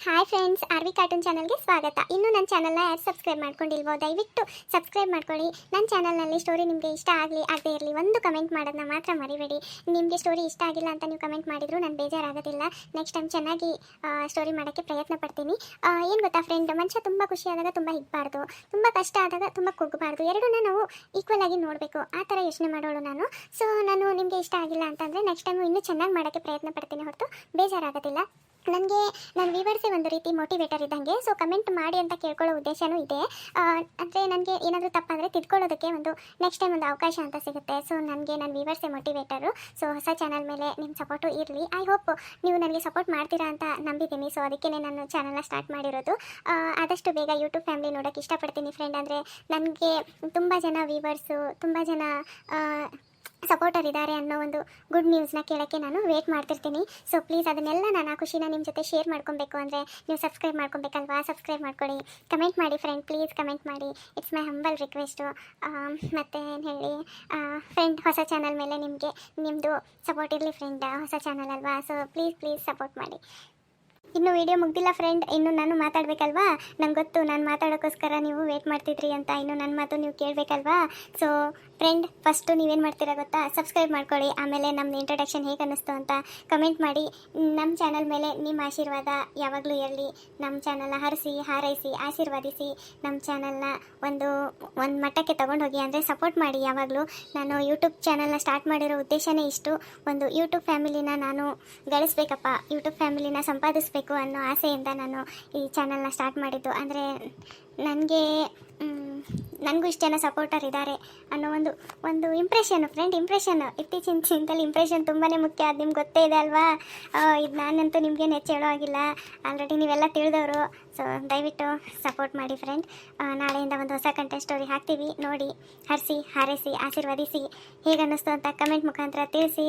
Hi friends, R V cartoon ಚಾನಲ್ಗೆ ಸ್ವಾಗತ. ಇನ್ನೂ ನನ್ನ ಚಾನಲ್ನ ಯಾರು ಸಬ್ಸ್ಕ್ರೈಬ್ ಮಾಡ್ಕೊಂಡಿಲ್ವೋ ದಯವಿಟ್ಟು ಸಬ್ಸ್ಕ್ರೈಬ್ ಮಾಡ್ಕೊಳ್ಳಿ. ನನ್ನ ಚಾನಲ್ನಲ್ಲಿ ಸ್ಟೋರಿ ನಿಮಗೆ ಇಷ್ಟ ಆಗಲಿ ಆಗದೇ ಇರಲಿ ಒಂದು ಕಮೆಂಟ್ ಮಾಡೋದನ್ನ ಮಾತ್ರ ಮರಿಬೇಡಿ. ನಿಮಗೆ ಸ್ಟೋರಿ ಇಷ್ಟ ಆಗಿಲ್ಲ ಅಂತ ನೀವು ಕಮೆಂಟ್ ಮಾಡಿದ್ರು ನಾನು ಬೇಜಾರಾಗೋದಿಲ್ಲ. ನೆಕ್ಸ್ಟ್ ಟೈಮ್ ಚೆನ್ನಾಗಿ ಸ್ಟೋರಿ ಮಾಡೋಕ್ಕೆ ಪ್ರಯತ್ನ ಪಡ್ತೀನಿ. ಏನು ಗೊತ್ತಾ ಫ್ರೆಂಡ್, ಮನುಷ್ಯ ತುಂಬ ಖುಷಿ ಆದಾಗ ತುಂಬ ಹಿಗ್ಬಾರ್ದು, ತುಂಬ ಕಷ್ಟ ಆದಾಗ ತುಂಬ ಕುಗ್ಗಬಾರ್ದು. ಎರಡನ್ನ ನಾವು ಈಕ್ವಲ್ ಆಗಿ ನೋಡಬೇಕು. ಆ ಥರ ಯೋಚನೆ ಮಾಡೋಳು ನಾನು. ಸೊ ನಾನು ನಿಮಗೆ ಇಷ್ಟ ಆಗಿಲ್ಲ ಅಂತಂದರೆ ನೆಕ್ಸ್ಟ್ ಟೈಮು ಇನ್ನೂ ಚೆನ್ನಾಗಿ ಮಾಡೋಕ್ಕೆ ಪ್ರಯತ್ನ ಪಡ್ತೀನಿ ಹೊರತು ಬೇಜಾರಾಗೋದಿಲ್ಲ. ನನಗೆ ನನ್ನ ವ್ಯೂವರ್ಸೇ ಒಂದು ರೀತಿ ಮೋಟಿವೇಟರ್ ಇದ್ದಂಗೆ. ಸೊ ಕಮೆಂಟ್ ಮಾಡಿ ಅಂತ ಕೇಳ್ಕೊಳ್ಳೋ ಉದ್ದೇಶನೂ ಇದೆ. ಅಂದರೆ ನನಗೆ ಏನಾದರೂ ತಪ್ಪಾದರೆ ತಿದ್ಕೊಳ್ಳೋದಕ್ಕೆ ಒಂದು ನೆಕ್ಸ್ಟ್ ಟೈಮ್ ಒಂದು ಅವಕಾಶ ಅಂತ ಸಿಗುತ್ತೆ. ಸೊ ನನಗೆ ನನ್ನ ವ್ಯೂವರ್ಸೇ ಮೋಟಿವೇಟರು. ಸೊ ಹೊಸ ಚಾನಲ್ ಮೇಲೆ ನಿಮ್ಮ ಸಪೋರ್ಟು ಇರಲಿ. ಐ ಹೋಪ್ ನೀವು ನನಗೆ ಸಪೋರ್ಟ್ ಮಾಡ್ತೀರಾ ಅಂತ ನಂಬಿದ್ದೀನಿ. ಸೊ ಅದಕ್ಕೆ ನಾನು ಚಾನಲ್ನ ಸ್ಟಾರ್ಟ್ ಮಾಡಿರೋದು. ಆದಷ್ಟು ಬೇಗ ಯೂಟ್ಯೂಬ್ ಫ್ಯಾಮಿಲಿ ನೋಡೋಕ್ಕೆ ಇಷ್ಟಪಡ್ತೀನಿ ಫ್ರೆಂಡ್. ಅಂದರೆ ನನಗೆ ತುಂಬ ಜನ ವ್ಯೂವರ್ಸು, ತುಂಬ ಜನ ಸಪೋರ್ಟರ್ ಇದ್ದಾರೆ ಅನ್ನೋ ಒಂದು ಗುಡ್ ನ್ಯೂಸ್ನ ಕೇಳೋಕ್ಕೆ ನಾನು ವೇಟ್ ಮಾಡ್ತಿರ್ತೀನಿ. ಸೊ ಪ್ಲೀಸ್ ಅದನ್ನೆಲ್ಲ ನಾನು ಆ ಖುಷಿನ ನಿಮ್ಮ ಜೊತೆ ಶೇರ್ ಮಾಡ್ಕೊಬೇಕು ಅಂದರೆ ನೀವು ಸಬ್ಸ್ಕ್ರೈಬ್ ಮಾಡ್ಕೊಬೇಕಲ್ವಾ. ಸಬ್ಸ್ಕ್ರೈಬ್ ಮಾಡ್ಕೊಳ್ಳಿ, ಕಮೆಂಟ್ ಮಾಡಿ ಫ್ರೆಂಡ್, ಪ್ಲೀಸ್ ಕಮೆಂಟ್ ಮಾಡಿ. It's my humble request. ಮತ್ತು ಏನು ಹೇಳಿ ಫ್ರೆಂಡ್, ಹೊಸ ಚಾನಲ್ ಮೇಲೆ ನಿಮ್ಮದು ಸಪೋರ್ಟ್ ಇರಲಿ ಫ್ರೆಂಡ್. ಹೊಸ ಚಾನಲ್ ಅಲ್ವಾ, ಸೊ ಪ್ಲೀಸ್ ಸಪೋರ್ಟ್ ಮಾಡಿ. ಇನ್ನು ವಿಡಿಯೋ ಮುಗ್ದಿಲ್ಲ ಫ್ರೆಂಡ್, ಇನ್ನು ನಾನು ಮಾತಾಡಬೇಕಲ್ವಾ. ನಂಗೆ ಗೊತ್ತು ನಾನು ಮಾತಾಡೋಕ್ಕೋಸ್ಕರ ನೀವು ವೇಟ್ ಮಾಡ್ತಿದ್ರಿ ಅಂತ. ಇನ್ನು ನನ್ನ ಮಾತು ನೀವು ಕೇಳಬೇಕಲ್ವಾ. ಸೊ ಫ್ರೆಂಡ್, ಫಸ್ಟು ನೀವೇನು ಮಾಡ್ತೀರಾ ಗೊತ್ತಾ, ಸಬ್ಸ್ಕ್ರೈಬ್ ಮಾಡ್ಕೊಳ್ಳಿ. ಆಮೇಲೆ ನಮ್ಮದು ಇಂಟ್ರೊಡಕ್ಷನ್ ಹೇಗೆ ಅನ್ನಿಸ್ತು ಅಂತ ಕಮೆಂಟ್ ಮಾಡಿ. ನಮ್ಮ ಚಾನಲ್ ಮೇಲೆ ನಿಮ್ಮ ಆಶೀರ್ವಾದ ಯಾವಾಗಲೂ ಇರಲಿ. ನಮ್ಮ ಚಾನಲ್ನ ಹರಿಸಿ ಹಾರೈಸಿ ಆಶೀರ್ವಾದಿಸಿ ನಮ್ಮ ಚಾನಲ್ನ ಒಂದು ಮಟ್ಟಕ್ಕೆ ತೊಗೊಂಡೋಗಿ, ಅಂದರೆ ಸಪೋರ್ಟ್ ಮಾಡಿ ಯಾವಾಗಲೂ. ನಾನು ಯೂಟ್ಯೂಬ್ ಚಾನಲ್ನ ಸ್ಟಾರ್ಟ್ ಮಾಡಿರೋ ಉದ್ದೇಶನೇ ಇಷ್ಟು. ಒಂದು ಯೂಟ್ಯೂಬ್ ಫ್ಯಾಮಿಲಿನ ನಾನು ಗಳಿಸ್ಬೇಕಪ್ಪ, ಯೂಟ್ಯೂಬ್ ಫ್ಯಾಮಿಲಿನ ಸಂಪಾದಿಸ್ಬೇಕು ಅನ್ನೋ ಆಸೆಯಿಂದ ನಾನು ಈ ಚಾನಲ್ನ ಸ್ಟಾರ್ಟ್ ಮಾಡಿದ್ದು. ಅಂದರೆ ನನಗೂ ಇಷ್ಟು ಜನ ಸಪೋರ್ಟರ್ ಇದ್ದಾರೆ ಅನ್ನೋ ಒಂದು ಇಂಪ್ರೆಷನ್ ಫ್ರೆಂಡ್. ಇತ್ತೀಚಿನ ದಿನದಲ್ಲಿ ಇಂಪ್ರೆಷನ್ ತುಂಬಾ ಮುಖ್ಯ. ಅದು ನಿಮ್ಗೆ ಗೊತ್ತೇ ಇದೆ ಅಲ್ವಾ. ಇದು ನಾನಂತೂ ನಿಮಗೇನು ಹೆಚ್ಚು ಹೇಳೋ ಆಗಿಲ್ಲ, ಆಲ್ರೆಡಿ ನೀವೆಲ್ಲ ತಿಳಿದವರು. ಸೊ ದಯವಿಟ್ಟು ಸಪೋರ್ಟ್ ಮಾಡಿ ಫ್ರೆಂಡ್. ನಾಳೆಯಿಂದ ಒಂದು ಹೊಸ ಕಂಟೆಂಟ್ ಸ್ಟೋರಿ ಹಾಕ್ತೀವಿ, ನೋಡಿ ಹರಿಸಿ ಹಾರೈಸಿ ಆಶೀರ್ವದಿಸಿ. ಹೇಗೆ ಅನ್ನಿಸ್ತು ಅಂತ ಕಮೆಂಟ್ ಮುಖಾಂತರ ತಿಳಿಸಿ.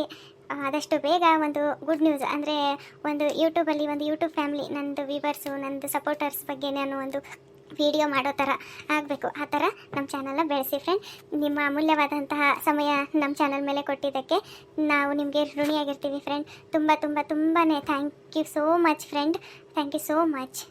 ಆದಷ್ಟು ಬೇಗ ಒಂದು ಗುಡ್ ನ್ಯೂಸ್, ಅಂದರೆ ಒಂದು ಯೂಟ್ಯೂಬಲ್ಲಿ ಒಂದು ಯೂಟ್ಯೂಬ್ ಫ್ಯಾಮಿಲಿ, ನನ್ನದು ವ್ಯೂವರ್ಸು, ನನ್ನದು ಸಪೋರ್ಟರ್ಸ್ ಬಗ್ಗೆ ನಾನು ಒಂದು ವಿಡಿಯೋ ಮಾಡೋ ಥರ ಆಗಬೇಕು. ಆ ಥರ ನಮ್ಮ ಚಾನಲ್ನ ಬೆಳೆಸಿ ಫ್ರೆಂಡ್. ನಿಮ್ಮ ಅಮೂಲ್ಯವಾದಂತಹ ಸಮಯ ನಮ್ಮ ಚಾನಲ್ ಮೇಲೆ ಕೊಟ್ಟಿದ್ದಕ್ಕೆ ನಾವು ನಿಮಗೆ ಋಣಿಯಾಗಿರ್ತೀವಿ ಫ್ರೆಂಡ್. ತುಂಬಾ thank you so much friend. Thank you so much.